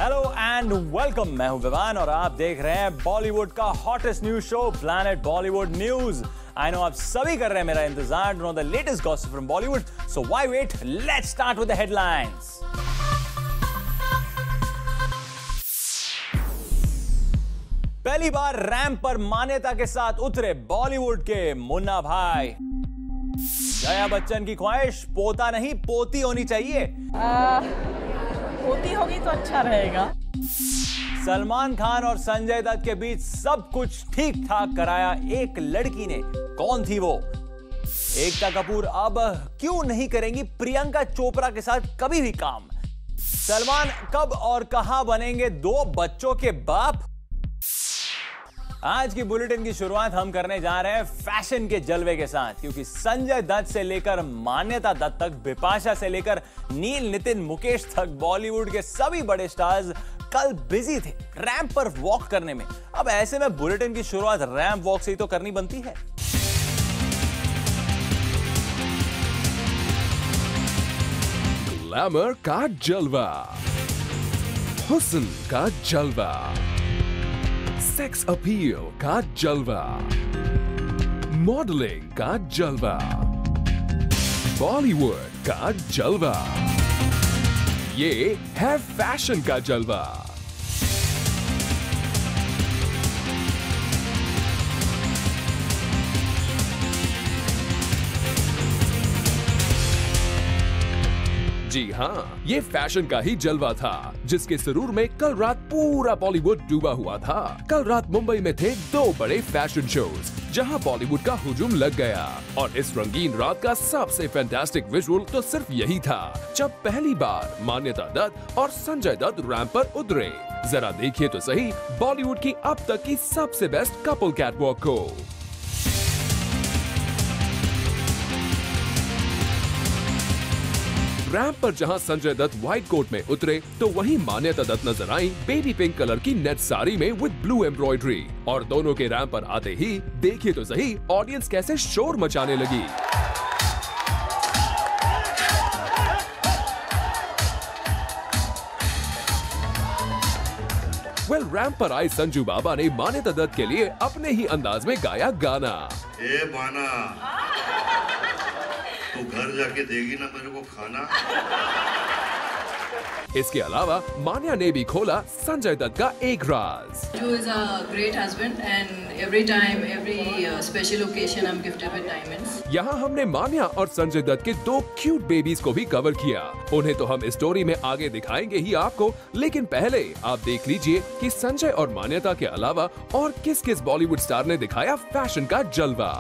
Hello and welcome. मैं हूं विवान और आप देख रहे हैं बॉलीवुड का hottest news show planet Bollywood news. I know आप सभी कर रहे हैं मेरा इंतजार to know the latest gossip from Bollywood, so why wait, let's start with the headlines. पहली बार रैंप पर मान्यता के साथ उतरे बॉलीवुड के मुन्ना भाई। जया बच्चन की ख्वाहिश पोता नहीं पोती होनी चाहिए। पोती होगी तो अच्छा रहेगा। सलमान खान और संजय दत्त के बीच सब कुछ ठीक ठाक कराया एक लड़की ने। कौन थी वो? एकता कपूर अब क्यों नहीं करेंगी प्रियंका चोपड़ा के साथ कभी भी काम? सलमान कब और कहां बनेंगे दो बच्चों के बाप? आज की बुलेटिन की शुरुआत हम करने जा रहे हैं फैशन के जलवे के साथ, क्योंकि संजय दत्त से लेकर मान्यता दत्त तक, बिपाशा से लेकर नील, नितिन, मुकेश तक बॉलीवुड के सभी बड़े स्टार्स कल बिजी थे रैंप पर वॉक करने में। अब ऐसे में बुलेटिन की शुरुआत रैंप वॉक से ही तो करनी बनती है। ग्लैमर का जलवा, हुस्न का जलवा, सेक्स अपील का जलवा, मॉडलिंग का जलवा, बॉलीवुड का जलवा, ये है फैशन का जलवा। जी हाँ, ये फैशन का ही जलवा था, जिसके सुरूर में कल रात पूरा बॉलीवुड डूबा हुआ था। कल रात मुंबई में थे दो बड़े फैशन शोज, जहां बॉलीवुड का हुजूम लग गया। और इस रंगीन रात का सबसे फैंटास्टिक विजुअल तो सिर्फ यही था, जब पहली बार मान्यता दत्त और संजय दत्त रैंप पर उतरे। जरा देखिए तो सही बॉलीवुड की अब तक की सबसे बेस्ट कपल कैटवॉक को। रैंप पर जहां संजय दत्त व्हाइट कोट में उतरे, तो वहीं मान्यता दत्त नजर आई बेबी पिंक कलर की नेट साड़ी में विद ब्लू एम्ब्रॉयडरी। और दोनों के रैंप पर आते ही देखिए तो सही ऑडियंस कैसे शोर मचाने लगी। रैंप पर आए संजू बाबा ने मान्यता दत्त के लिए अपने ही अंदाज में गाया गाना। ए बाना, तू घर जाके देगी ना मेरे को खाना। इसके अलावा मान्या ने भी खोला संजय दत्त का एक राज। Sanju is a great husband and every time, every special occasion I'm gifted with diamonds. यहाँ हमने मान्या और संजय दत्त के दो क्यूट बेबीज को भी कवर किया। उन्हें तो हम स्टोरी में आगे दिखाएंगे ही आपको, लेकिन पहले आप देख लीजिए कि संजय और मान्यता के अलावा और किस किस बॉलीवुड स्टार ने दिखाया फैशन का जलवा।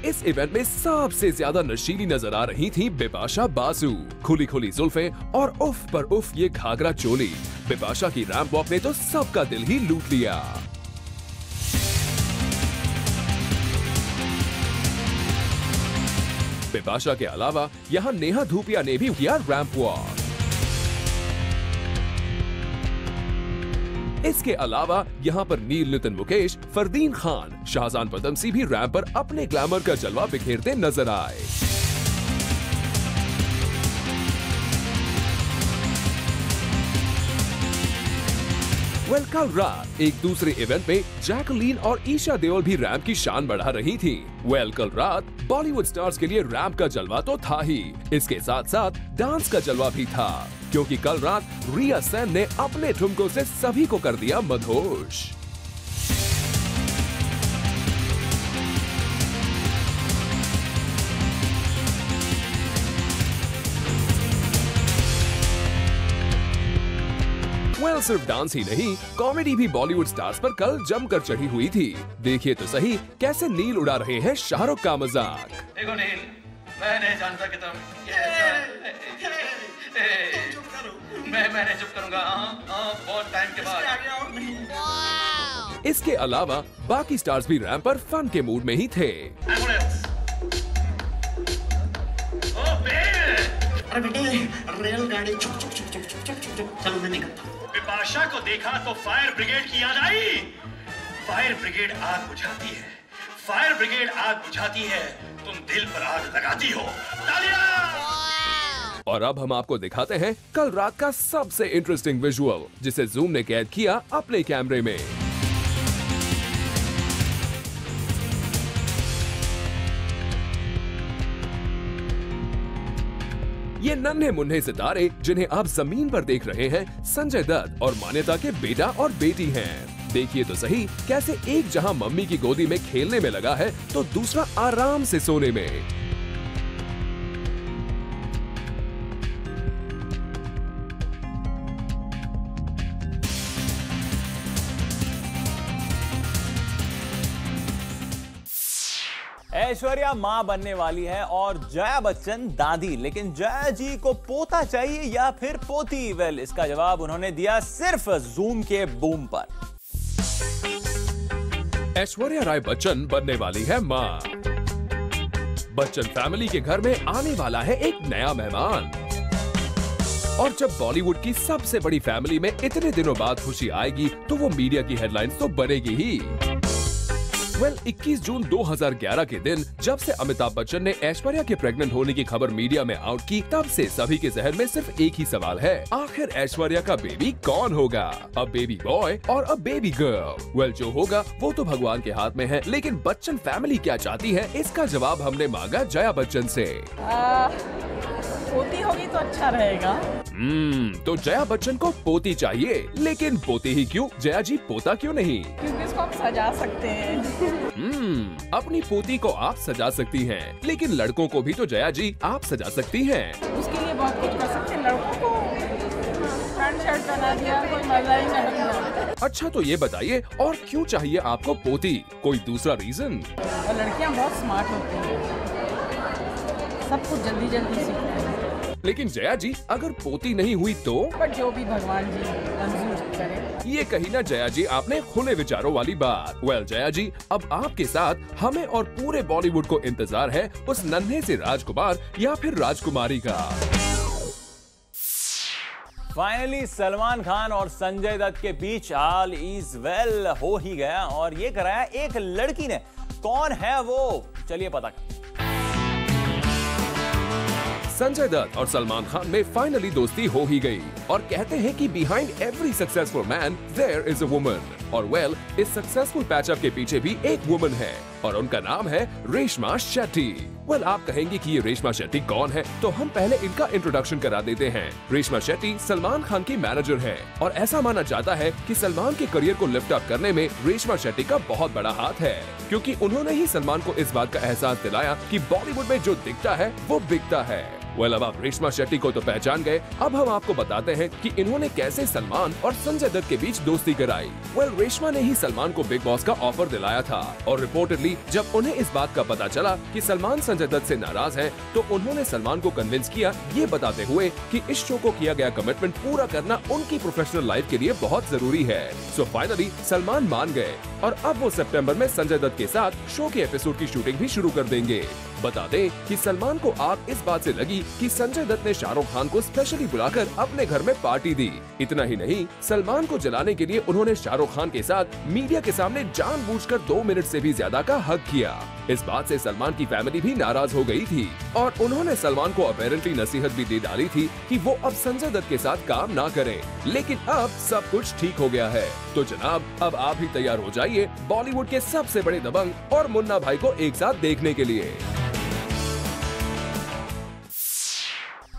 इस इवेंट में सबसे ज्यादा नशीली नजर आ रही थी बिपाशा बासु। खुली खुली जुल्फें और उफ पर उफ ये घाघरा चोली। बिपाशा की रैंप वॉक ने तो सबका दिल ही लूट लिया। बिपाशा के अलावा यहाँ नेहा धूपिया ने भी किया रैंप वॉक। इसके अलावा यहाँ पर नील, नितिन, मुकेश, फरदीन खान, शाहजान पदमसी भी रैंप पर अपने ग्लैमर का जलवा बिखेरते नजर आए। कल रात एक दूसरे इवेंट में जैकलीन और ईशा देओल भी रैंप की शान बढ़ा रही थी। कल रात बॉलीवुड स्टार्स के लिए रैंप का जलवा तो था ही, इसके साथ साथ डांस का जलवा भी था, क्योंकि कल रात रिया सेन ने अपने ठुमकों से सभी को कर दिया मदहोश। सिर्फ डांस ही नहीं, कॉमेडी भी बॉलीवुड स्टार्स पर कल जमकर चढ़ी हुई थी। देखिए तो सही कैसे नील उड़ा रहे हैं शाहरुख का मजाक। देखो नील, मैं नहीं जानता कि तुम मैं चुप करूंगा। बहुत टाइम के बाद। इसके अलावा बाकी स्टार्स भी रैंप पर फन के मूड में ही थे। अरे बेटे, रेलगाड़ी चुक चुक चुक चुक चुक चुक चुक, चलो मैं निकलता हूँ। बिपाशा को देखा तो फायर ब्रिगेड की याद आई। फायर ब्रिगेड आग बुझाती है, फायर ब्रिगेड आग बुझाती है, तुम दिल पर आग लगाती हो। तालियां! और अब हम आपको दिखाते हैं कल रात का सबसे इंटरेस्टिंग विजुअल, जिसे जूम ने कैद किया अपने कैमरे में। ये नन्हे मुन्ने सितारे जिन्हें आप जमीन पर देख रहे हैं, संजय दत्त और मान्यता के बेटा और बेटी हैं। देखिए तो सही कैसे एक जहां मम्मी की गोदी में खेलने में लगा है तो दूसरा आराम से सोने में। ऐश्वर्या मां बनने वाली है और जया बच्चन दादी, लेकिन जया जी को पोता चाहिए या फिर पोती? वेल, इसका जवाब उन्होंने दिया सिर्फ जूम के बूम पर। ऐश्वर्या राय बच्चन बनने वाली है मां। बच्चन फैमिली के घर में आने वाला है एक नया मेहमान। और जब बॉलीवुड की सबसे बड़ी फैमिली में इतने दिनों बाद खुशी आएगी तो वो मीडिया की हेडलाइंस तो बनेगी ही। 21 जून 2011 के दिन जब से अमिताभ बच्चन ने ऐश्वर्या के प्रेग्नेंट होने की खबर मीडिया में आउट की, तब से सभी के जहन में सिर्फ एक ही सवाल है, आखिर ऐश्वर्या का बेबी कौन होगा? अ बेबी बॉय और अ बेबी गर्ल? जो होगा वो तो भगवान के हाथ में है, लेकिन बच्चन फैमिली क्या चाहती है, इसका जवाब हमने मांगा जया बच्चन से। पोती होगी तो अच्छा रहेगा। तो जया बच्चन को पोती चाहिए, लेकिन पोती ही क्यों? जया जी पोता क्यों नहीं? क्योंकि इसको हम सजा सकते हैं। अपनी पोती को आप सजा सकती हैं, लेकिन लड़कों को भी तो जया जी आप सजा सकती हैं। उसके लिए बहुत कुछ कर सकते हैं। लड़कों को पैंट शर्ट बना दिया, कोई मजा ही नहीं आता। अच्छा तो ये बताइए, और क्यों चाहिए आपको पोती? कोई दूसरा रीजन? और लड़कियां बहुत स्मार्ट होती हैं, सब कुछ जल्दी जल्दी सीखते हैं। लेकिन जया जी अगर पोती नहीं हुई तो? पर जो भी भगवान जी मंजूर करे। ये कही ना जया जी आपने खुले विचारों वाली बात। जया जी, अब आपके साथ हमें और पूरे बॉलीवुड को इंतजार है उस नन्हे से राजकुमार या फिर राजकुमारी का। फाइनली सलमान खान और संजय दत्त के बीच ऑल इज वेल हो ही गया, और ये कराया एक लड़की ने। कौन है वो? चलिए पता करते। संजय दत्त और सलमान खान में फाइनली दोस्ती हो ही गई, और कहते हैं कि behind every successful man there is a woman. और इस सक्सेसफुल पैचअप के पीछे भी एक वुमन है, और उनका नाम है रेशमा शेट्टी। आप कहेंगे कि ये रेशमा शेट्टी कौन है, तो हम पहले इनका इंट्रोडक्शन करा देते हैं। रेशमा शेट्टी सलमान खान की मैनेजर है, और ऐसा माना जाता है कि सलमान के करियर को लिफ्ट अप करने में रेशमा शेट्टी का बहुत बड़ा हाथ है, क्योंकि उन्होंने ही सलमान को इस बात का एहसास दिलाया कि बॉलीवुड में जो दिखता है वो बिकता है। अब आप रेशमा शेट्टी को तो पहचान गए, अब हम आपको बताते हैं कि इन्होंने कैसे सलमान और संजय दत्त के बीच दोस्ती कराई। रेशमा ने ही सलमान को बिग बॉस का ऑफर दिलाया था, और रिपोर्टेडली जब उन्हें इस बात का पता चला कि सलमान संजय दत्त से नाराज हैं, तो उन्होंने सलमान को कन्विंस किया, ये बताते हुए कि इस शो को किया गया कमिटमेंट पूरा करना उनकी प्रोफेशनल लाइफ के लिए बहुत जरूरी है। फाइनली सलमान मान गए, और अब वो सितंबर में संजय दत्त के साथ शो के एपिसोड की शूटिंग भी शुरू कर देंगे। बता दें कि सलमान को आग इस बात से लगी कि संजय दत्त ने शाहरुख खान को स्पेशली बुलाकर अपने घर में पार्टी दी। इतना ही नहीं, सलमान को जलाने के लिए उन्होंने शाहरुख खान के साथ मीडिया के सामने जानबूझकर 2 मिनट से भी ज्यादा का हग किया। इस बात से सलमान की फैमिली भी नाराज हो गई थी, और उन्होंने सलमान को अपेरेंटली नसीहत भी दे डाली थी कि वो अब संजय दत्त के साथ काम ना करें। लेकिन अब सब कुछ ठीक हो गया है। तो जनाब, अब आप भी तैयार हो जाइए बॉलीवुड के सबसे बड़े दबंग और मुन्ना भाई को एक साथ देखने के लिए।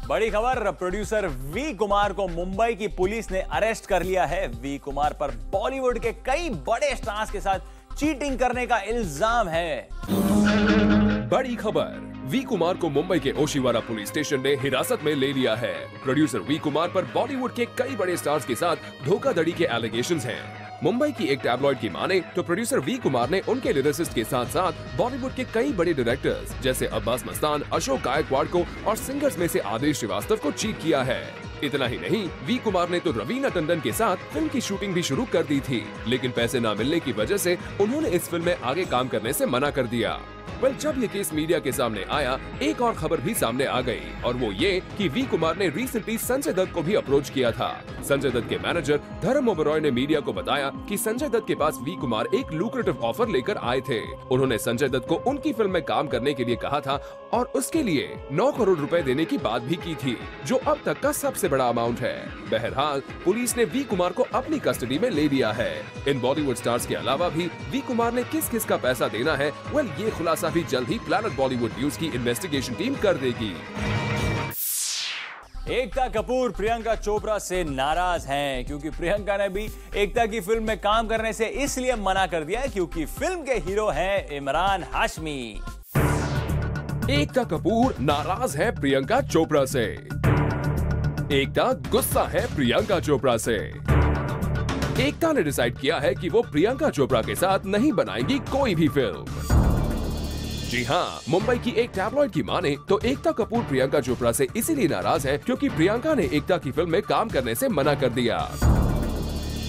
बड़ी खबर, प्रोड्यूसर वी कुमार को मुंबई की पुलिस ने अरेस्ट कर लिया है। वी कुमार पर बॉलीवुड के कई बड़े स्टार्स के साथ चीटिंग करने का इल्जाम है। बड़ी खबर, वी कुमार को मुंबई के ओशिवारा पुलिस स्टेशन ने हिरासत में ले लिया है। प्रोड्यूसर वी कुमार पर बॉलीवुड के कई बड़े स्टार्स के साथ धोखाधड़ी के एलिगेशंस हैं। मुंबई की एक टैबलॉइड की माने तो प्रोड्यूसर वी कुमार ने उनके लिरिसिस्ट के साथ साथ बॉलीवुड के कई बड़े डायरेक्टर्स जैसे अब्बास मस्तान, अशोक गायकवाड़ को और सिंगर्स में से आदेश श्रीवास्तव को चीट किया है। इतना ही नहीं, वी कुमार ने तो रवीना टंडन के साथ फिल्म की शूटिंग भी शुरू कर दी थी, लेकिन पैसे न मिलने की वजह से उन्होंने इस फिल्म में आगे काम करने से मना कर दिया। जब ये केस मीडिया के सामने आया, एक और खबर भी सामने आ गई, और वो ये कि वी कुमार ने रिसेंटली संजय दत्त को भी अप्रोच किया था। संजय दत्त के मैनेजर धर्म ओबेरॉय ने मीडिया को बताया कि संजय दत्त के पास वी कुमार एक लुक्रेटिव ऑफर लेकर आए थे। उन्होंने संजय दत्त को उनकी फिल्म में काम करने के लिए कहा था और उसके लिए 9 करोड़ रुपए देने की बात भी की थी, जो अब तक का सबसे बड़ा अमाउंट है। बहरहाल, पुलिस ने वी कुमार को अपनी कस्टडी में ले लिया है। इन बॉलीवुड स्टार्स के अलावा भी वी कुमार ने किस किस का पैसा देना है, ये खुलासा भी जल्द ही प्लैनेट बॉलीवुड न्यूज की इन्वेस्टिगेशन टीम कर देगी। एकता कपूर प्रियंका चोपड़ा से नाराज हैं, क्योंकि प्रियंका ने भी एकता की फिल्म में काम करने से इसलिए मना कर दिया क्योंकि फिल्म के हीरो हैं इमरान हाशमी। एकता कपूर नाराज है प्रियंका चोपड़ा से। एकता गुस्सा है प्रियंका चोपड़ा से। एकता ने डिसाइड किया है कि वो प्रियंका चोपड़ा के साथ नहीं बनाएंगी कोई भी फिल्म। जी हाँ, मुंबई की एक टैबलॉइड की माने तो एकता कपूर प्रियंका चोपड़ा से इसीलिए नाराज है क्योंकि प्रियंका ने एकता की फिल्म में काम करने से मना कर दिया।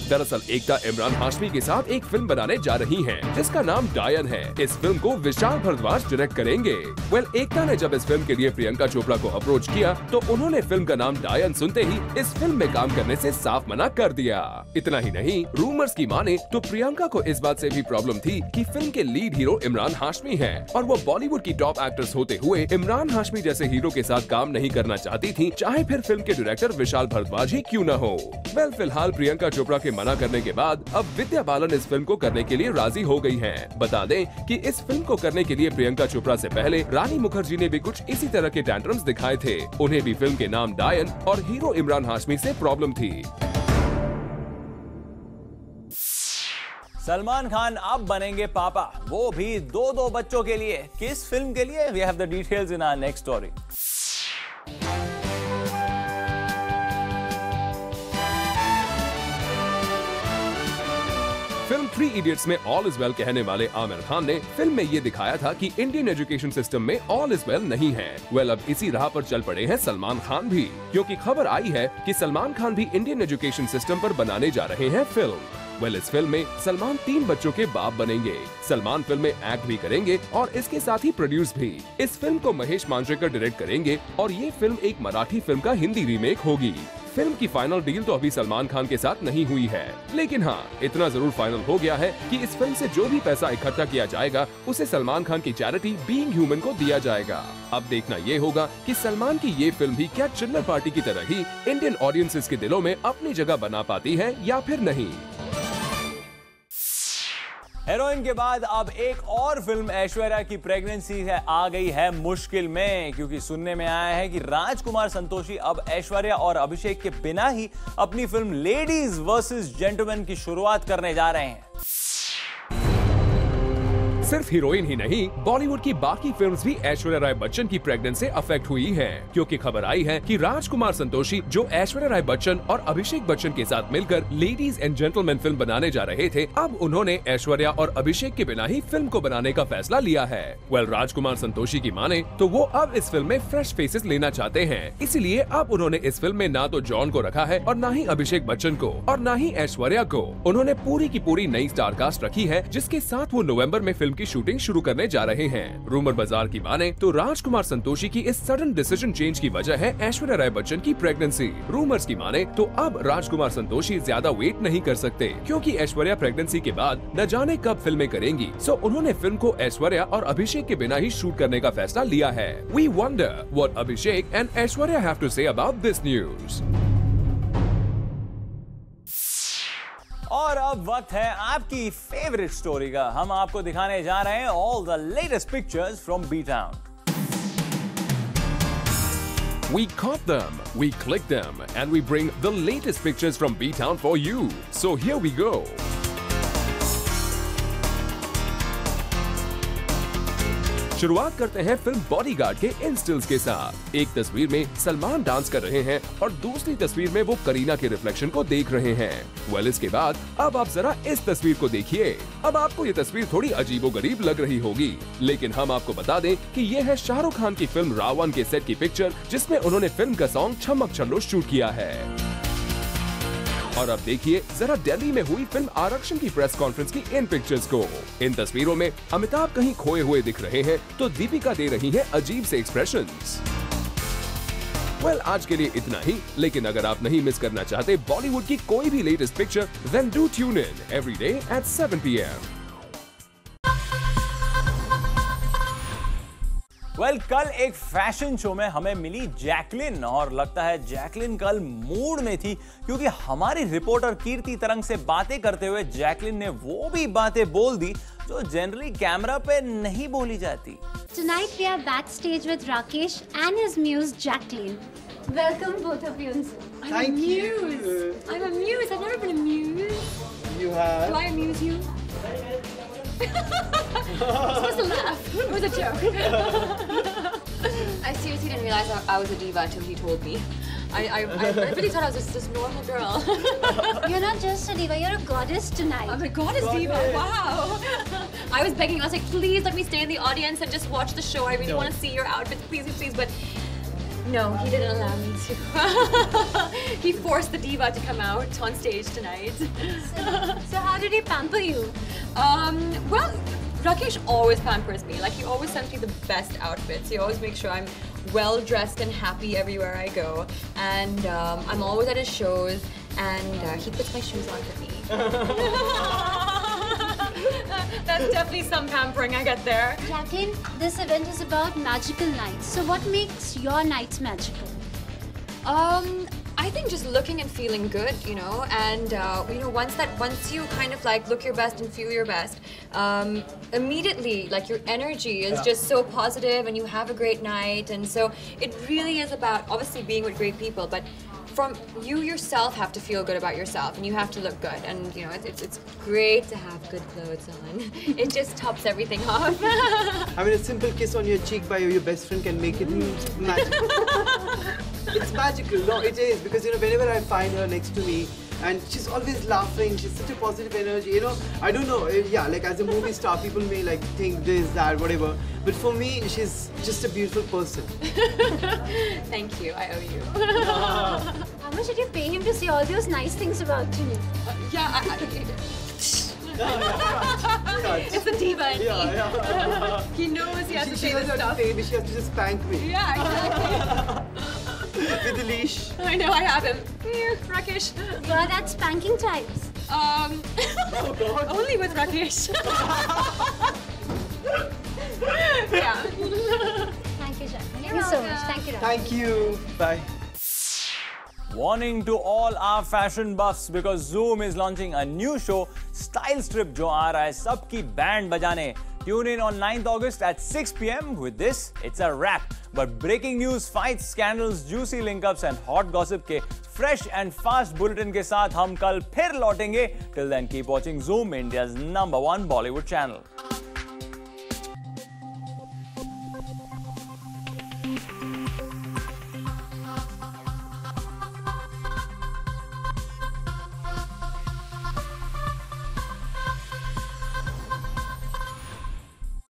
दरअसल एकता इमरान हाशमी के साथ एक फिल्म बनाने जा रही हैं, जिसका नाम डायन है। इस फिल्म को विशाल भारद्वाज डायरेक्ट करेंगे। एकता ने जब इस फिल्म के लिए प्रियंका चोपड़ा को अप्रोच किया तो उन्होंने फिल्म का नाम डायन सुनते ही इस फिल्म में काम करने से साफ मना कर दिया। इतना ही नहीं, रूमर्स की माने तो प्रियंका को इस बात से भी प्रॉब्लम थी कि फिल्म के लीड हीरो इमरान हाशमी है और वो बॉलीवुड की टॉप एक्ट्रेस होते हुए इमरान हाशमी जैसे हीरो के साथ काम नहीं करना चाहती थी, चाहे फिर फिल्म के डायरेक्टर विशाल भारद्वाज ही क्यों न हो। फिलहाल प्रियंका चोपड़ा के मना करने के बाद अब विद्या बालन इस फिल्म को करने के लिए राजी हो गई हैं। बता दें कि इस फिल्म को करने के लिए प्रियंका चोपड़ा से पहले रानी मुखर्जी ने भी कुछ इसी तरह के टैंट्रम्स दिखाए थे। उन्हें भी फिल्म के नाम डायन और हीरो इमरान हाशमी से प्रॉब्लम थी। सलमान खान अब बनेंगे पापा, वो भी 2 बच्चों के लिए। किस फिल्म के लिए? We have the details in our next story. Film 3 idiots में ऑल इज वेल कहने वाले आमिर खान ने फिल्म में ये दिखाया था कि इंडियन एजुकेशन सिस्टम में ऑल इज वेल नहीं है। अब इसी राह पर चल पड़े हैं सलमान खान भी, क्योंकि खबर आई है कि सलमान खान भी इंडियन एजुकेशन सिस्टम पर बनाने जा रहे हैं फिल्म। इस फिल्म में सलमान 3 बच्चों के बाप बनेंगे। सलमान फिल्म में एक्ट भी करेंगे और इसके साथ ही प्रोड्यूस भी। इस फिल्म को महेश मांजरेकर डायरेक्ट करेंगे और ये फिल्म एक मराठी फिल्म का हिंदी रीमेक होगी। फिल्म की फाइनल डील तो अभी सलमान खान के साथ नहीं हुई है, लेकिन हाँ, इतना जरूर फाइनल हो गया है कि इस फिल्म से जो भी पैसा इकट्ठा किया जाएगा उसे सलमान खान की चैरिटी बीइंग ह्यूमन को दिया जाएगा। अब देखना ये होगा कि सलमान की ये फिल्म भी क्या चिल्लर पार्टी की तरह ही इंडियन ऑडियंसेस के दिलों में अपनी जगह बना पाती है या फिर नहीं। हेरोइन के बाद अब एक और फिल्म ऐश्वर्या की प्रेगनेंसी है आ गई है मुश्किल में, क्योंकि सुनने में आया है कि राजकुमार संतोषी अब ऐश्वर्या और अभिषेक के बिना ही अपनी फिल्म लेडीज वर्सेस जेंटलमैन की शुरुआत करने जा रहे हैं। सिर्फ हीरोइन ही नहीं, बॉलीवुड की बाकी फिल्म्स भी ऐश्वर्या राय बच्चन की प्रेगनेंसी से अफेक्ट हुई हैं, क्योंकि खबर आई है कि राजकुमार संतोषी जो ऐश्वर्या राय बच्चन और अभिषेक बच्चन के साथ मिलकर लेडीज एंड जेंटलमैन फिल्म बनाने जा रहे थे, अब उन्होंने ऐश्वर्या और अभिषेक के बिना ही फिल्म को बनाने का फैसला लिया है। राजकुमार संतोषी की माने तो वो अब इस फिल्म में फ्रेश फेसेस लेना चाहते हैं, इसीलिए अब उन्होंने इस फिल्म में ना तो जॉन को रखा है और ना ही अभिषेक बच्चन को और ना ही ऐश्वर्या को। उन्होंने पूरी की पूरी नई स्टार कास्ट रखी है, जिसके साथ वो नवंबर में फिल्म की शूटिंग शुरू करने जा रहे हैं। रूमर बाजार की माने तो राजकुमार संतोषी की इस सडन डिसीजन चेंज की वजह है ऐश्वर्या राय बच्चन की प्रेगनेंसी। रूमर्स की माने तो अब राजकुमार संतोषी ज्यादा वेट नहीं कर सकते, क्योंकि ऐश्वर्या प्रेगनेंसी के बाद न जाने कब फिल्में करेंगी। सो उन्होंने फिल्म को ऐश्वर्या और अभिषेक के बिना ही शूट करने का फैसला लिया है। We wonder what Abhishek and Aishwarya have to say about this news. और अब वक्त है आपकी फेवरेट स्टोरी का। हम आपको दिखाने जा रहे हैं all the latest pictures from B town. We caught them, we clicked them, and we bring the latest pictures from B-Town for you. So here we go. शुरुआत करते हैं फिल्म बॉडीगार्ड के इन स्टिल्स के साथ। एक तस्वीर में सलमान डांस कर रहे हैं और दूसरी तस्वीर में वो करीना के रिफ्लेक्शन को देख रहे हैं। वेल, इसके बाद अब आप जरा इस तस्वीर को देखिए। अब आपको ये तस्वीर थोड़ी अजीबोगरीब लग रही होगी, लेकिन हम आपको बता दें कि ये है शाहरुख खान की फिल्म रावण के सेट की पिक्चर, जिसमें उन्होंने फिल्म का सॉन्ग छमक छल्लो शूट किया है। और अब देखिए जरा दिल्ली में हुई फिल्म आरक्षण की प्रेस कॉन्फ्रेंस की इन पिक्चर्स को। इन तस्वीरों में अमिताभ कहीं खोए हुए दिख रहे हैं तो दीपिका दे रही हैं अजीब से एक्सप्रेशंस। वेल, आज के लिए इतना ही, लेकिन अगर आप नहीं मिस करना चाहते बॉलीवुड की कोई भी latest picture, then do tune in every day at 7 PM। Well, कल एक फैशन शो में हमें मिली जैकलिन, और लगता है जैकलिन कल मूड में थी, क्योंकि हमारी रिपोर्टर कीर्ति तरंग से बातें करते हुए जैकलिन ने वो भी बातें बोल दी जो जनरली कैमरा पे नहीं बोली जाती। Tonight we are backstage with Rakesh and his muse Jacqueline. Welcome both of you. Thank you. I'm amused. I've never been amused. You have. Do I amuse you? Supposed to laugh. It was a joke. I seriously didn't realize I was a diva until he told me. I really thought I was just this normal girl. You're not just a diva, you're a goddess tonight. I'm a goddess diva, wow. I was begging, I was like, please let me stay in the audience and just watch the show. I really want to see your outfits, please, please. But no, he didn't allow me to. He forced the diva to come out on stage tonight. So how did he pamper you? Well, Rakesh always pampers me. Like, he always sends me the best outfits. He always makes sure I'm well dressed and happy everywhere I go. And I'm always at his shows, and he puts my shoes on for me. That's definitely some pampering I get there. Jacqueline, this event is about magical nights. So what makes your nights magical? I think just looking and feeling good, you know, and you know, once you kind of like look your best and feel your best, immediately like your energy is just so positive and you have a great night. And so it really is about obviously being with great people, but from you yourself have to feel good about yourself, and you have to look good. And you know, it's great to have good clothes on. It just tops everything off. I mean, a simple kiss on your cheek by your best friend can make it magical. It's magical, no, it is, because you know, whenever I find her next to me, and she's always laughing, she's such a positive energy, you know. I don't know, yeah, like as a movie star, people may like think this, that, whatever, but for me, she's just a beautiful person. Thank you, I owe you. How much did you pay him to say all those nice things about you? Yeah, it's the diva in me. Yeah. He knows he has to say doesn't this have stuff. to pay me, she has to just spank me. Yeah, exactly. With the leash. I know, I have him. Here, Rakesh. Well, that's spanking types. Oh God. Only with Rakesh. Yeah. Thank you, Jacqueline. Thank you so much. Thank you, Rakesh. Thank you. Bye. Warning to all our fashion buffs, because Zoom is launching a new show, Style Strip, जो आ रहा है सबकी band बजाने. Tune in on 9th August at 6 PM. With this, it's a wrap. But breaking news, fights, scandals, juicy link-ups and hot gossip के fresh and fast bulletin के साथ हम कल फिर लौटेंगे. Till then, keep watching Zoom, India's #1 Bollywood channel.